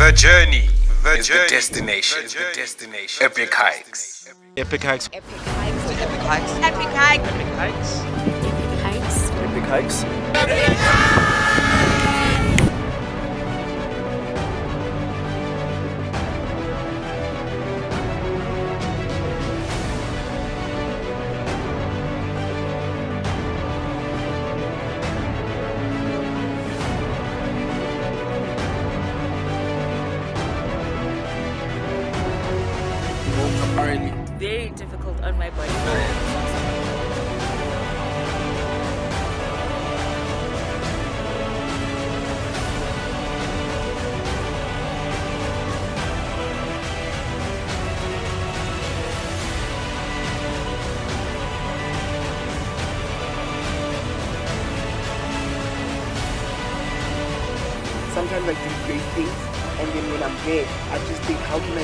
The journey is the destination. Epic hikes. Epic hikes. Epic hikes. Epic hikes. Epic hikes. Epic hikes. Epic hikes. Epic hikes. Very difficult on my body. Sometimes I do great things, and then when I'm there, I just think, how can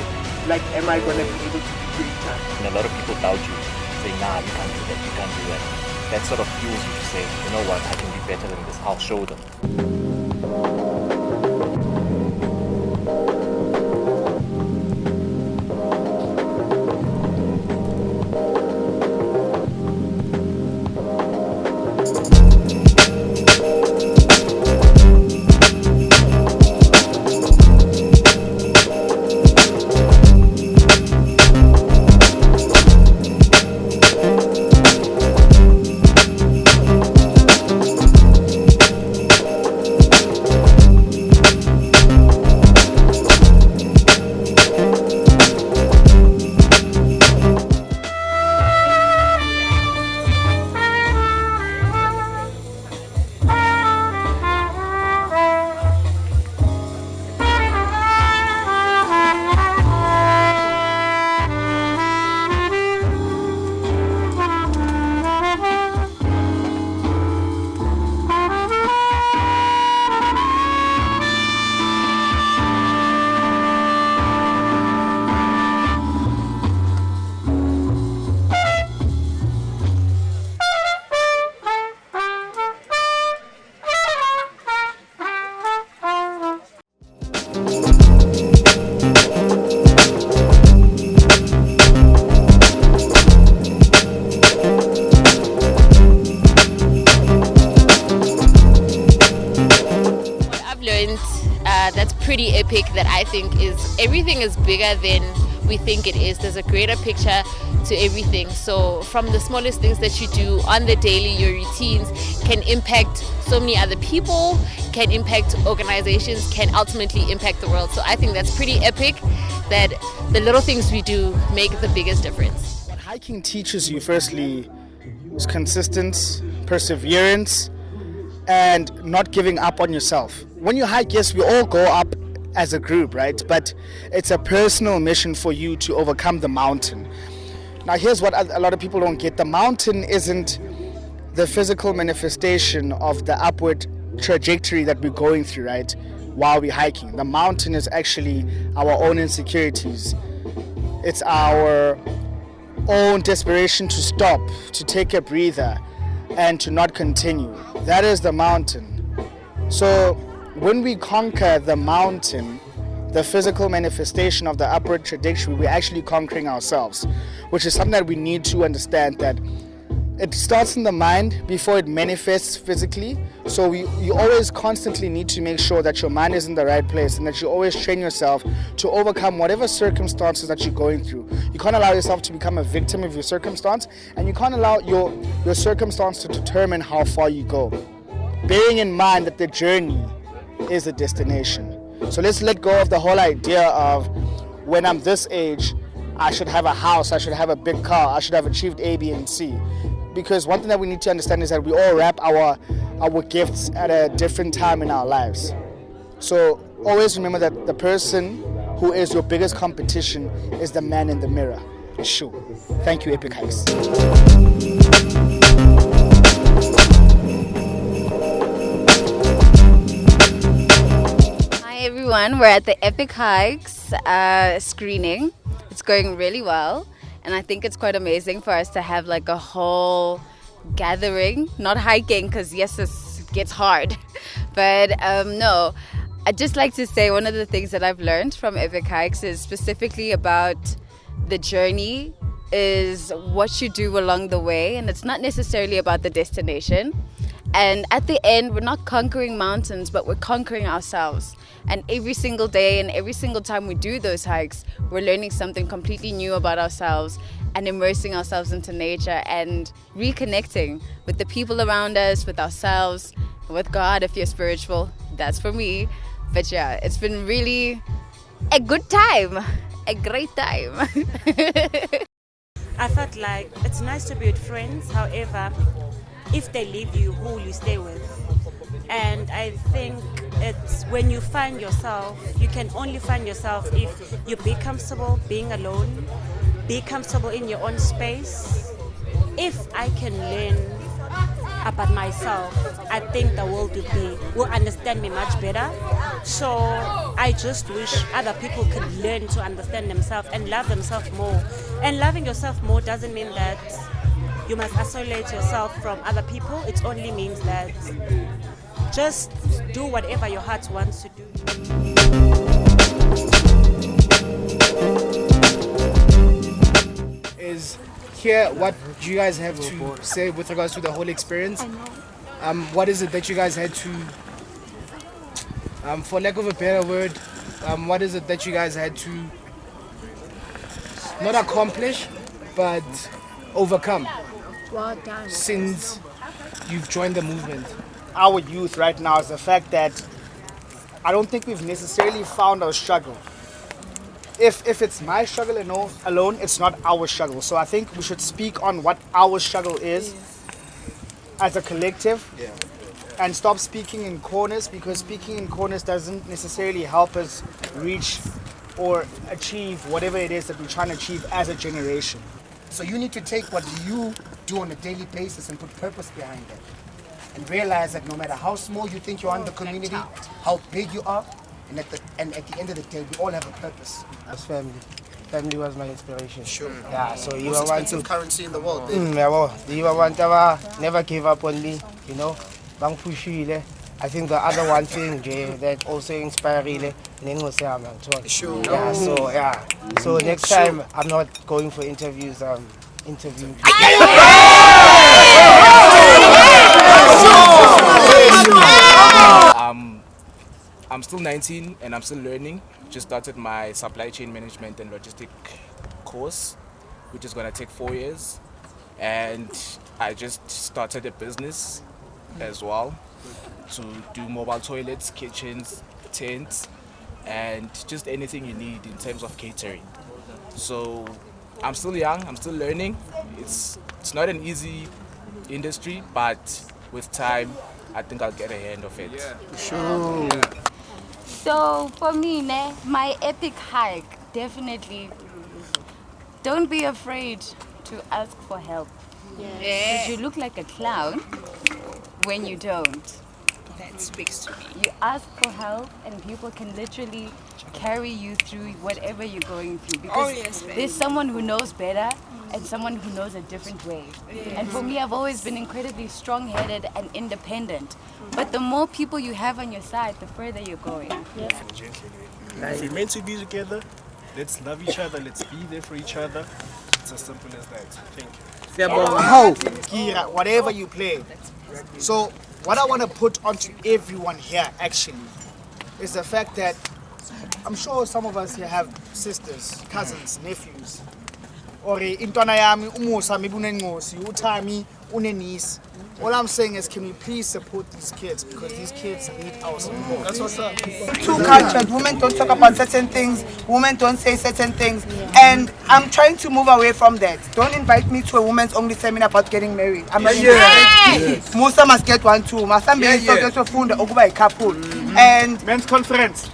am I gonna be able to do great time? And a lot of people doubt you, say, nah, you can't do that, you can't do that. That sort of fuels you to say, you know what, I can be better than this, I'll show them. That's pretty epic, that I think is everything is bigger than we think it is. There's a greater picture to everything. So from the smallest things that you do on the daily, your routines can impact so many other people, can impact organizations, can ultimately impact the world. So I think that's pretty epic, that the little things we do make the biggest difference. What hiking teaches you, firstly, is consistency, perseverance, and not giving up on yourself. When you hike, yes, we all go up as a group, right? But it's a personal mission for you to overcome the mountain. Now, here's what a lot of people don't get. The mountain isn't the physical manifestation of the upward trajectory that we're going through, right, while we're hiking. The mountain is actually our own insecurities. It's our own desperation to stop, to take a breather, and to not continue. That is the mountain. So when we conquer the mountain, the physical manifestation of the upward trajectory, we're actually conquering ourselves, which is something that we need to understand, that it starts in the mind before it manifests physically. So you always constantly need to make sure that your mind is in the right place, and that you always train yourself to overcome whatever circumstances that you're going through. You can't allow yourself to become a victim of your circumstance, and you can't allow your circumstance to determine how far you go. Bearing in mind that the journey is a destination. So let's let go of the whole idea of, when I'm this age, I should have a house, I should have a big car, I should have achieved A, B, and C. Because one thing that we need to understand is that we all wrap our gifts at a different time in our lives. So always remember that the person who is your biggest competition is the man in the mirror. Sure. Thank you, Epic Hikes. Hi everyone, we're at the Epic Hikes screening. It's going really well, and I think it's quite amazing for us to have like a whole gathering, not hiking, because yes, this gets hard, but no, I'd just like to say one of the things that I've learned from Epic Hikes is specifically about the journey, is what you do along the way, and it's not necessarily about the destination. And at the end, we're not conquering mountains, but we're conquering ourselves. And every single day and every single time we do those hikes, we're learning something completely new about ourselves and immersing ourselves into nature and reconnecting with the people around us, with ourselves, with God if you're spiritual. That's for me. But yeah, it's been really a good time, a great time. I felt like it's nice to be with friends. However, if they leave you, who will you stay with? And I think it's when you find yourself, you can only find yourself if you be comfortable being alone, be comfortable in your own space. If I can learn about myself, I think the world will understand me much better. So I just wish other people could learn to understand themselves and love themselves more. And loving yourself more doesn't mean that you must isolate yourself from other people. It only means that just do whatever your heart wants to do. Is hear what you guys have to say with regards to the whole experience. What is it that you guys had to, for lack of a better word, what is it that you guys had to not accomplish, but overcome since you've joined the movement? Our youth right now is the fact that I don't think we've necessarily found our struggle. If it's my struggle alone, it's not our struggle. So I think we should speak on what our struggle is as a collective, and stop speaking in corners, because speaking in corners doesn't necessarily help us reach or achieve whatever it is that we're trying to achieve as a generation. So you need to take what you do on a daily basis and put purpose behind it. And realize that no matter how small you think you are in the community, how big you are, and at the end of the day, we all have a purpose. As family. Family was my inspiration. Sure. Yeah, so you Most want expensive currency in the world. you want to never give up on me, you know. Bang pushile. I think the other one thing that also inspired me, Sure. yeah, so yeah. So next time I'm not going for interviews, I'm interviewing people. I'm still 19 and I'm still learning. Just started my supply chain management and logistic course, which is going to take 4 years. And I just started a business as well to do mobile toilets, kitchens, tents, and just anything you need in terms of catering. So I'm still young, I'm still learning. It's not an easy industry, but with time, I think I'll get a hand of it. Sure. So for me, my epic hike, definitely don't be afraid to ask for help. Because you look like a clown when you don't. That speaks to me. You ask for help and people can literally carry you through whatever you're going through. Because there's someone who knows better and someone who knows a different way. And for me, I've always been incredibly strong-headed and independent. But the more people you have on your side, the further you're going. If we're meant to be together, let's love each other, let's be there for each other. It's as simple as that. Thank you. How? Kira, whatever you play. So what I want to put onto everyone here actually is the fact that I'm sure some of us here have sisters, cousins, nephews. Or intwana yami umusa maybe unengosi, utami uneniece. All I'm saying is, can we please support these kids, because these kids need our support. That's what's up. Too cultured. Women don't talk about certain things. Women don't say certain things. And I'm trying to move away from that. Don't invite me to a women's only seminar about getting married. I'm not interested. Musa must get one too. Masambi is so funda okuba a couple. And men's conference.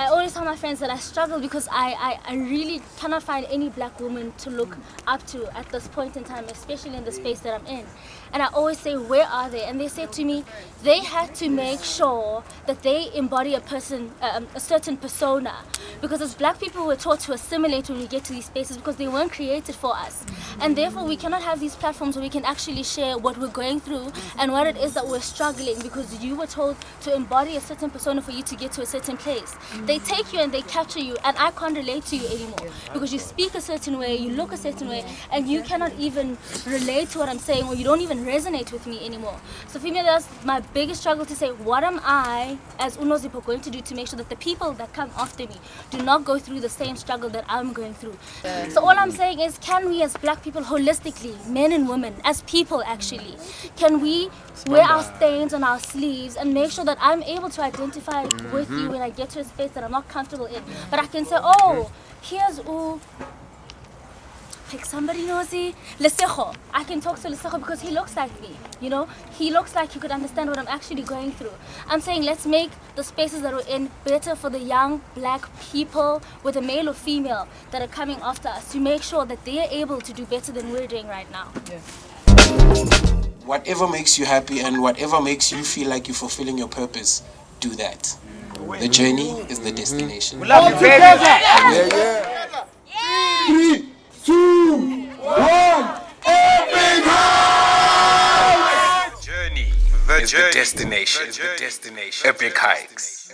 I always tell my friends that I struggle because I really cannot find any black woman to look up to at this point in time, especially in the space that I'm in. And I always say, where are they? And they say to me, they had to make sure that they embody a person, a certain persona. Because as black people, we're taught to assimilate when we get to these spaces because they weren't created for us. And therefore, we cannot have these platforms where we can actually share what we're going through and what it is that we're struggling because you were told to embody a certain persona for you to get to a certain place. They take you and they capture you, and I can't relate to you anymore because you speak a certain way, you look a certain way, and you cannot even relate to what I'm saying, or you don't even resonate with me anymore. So for me, that's my biggest struggle to say, what am I as Unozipo going to do to make sure that the people that come after me do not go through the same struggle that I'm going through? So all I'm saying is, can we as black people holistically, men and women, as people actually, can we wear our stains on our sleeves and make sure that I'm able to identify with you when I get to a space that I'm not comfortable in, but I can say, oh, here's pick somebody nosy, Lesejo. I can talk to Lesejo because he looks like me, you know? He looks like he could understand what I'm actually going through. I'm saying let's make the spaces that we're in better for the young black people, whether male or female, that are coming after us, to make sure that they are able to do better than we're doing right now. Whatever makes you happy and whatever makes you feel like you're fulfilling your purpose, do that. The journey is the destination. We love you, baby. Yeah. 3, 2, 1, open Journey. The destination. Epic hikes.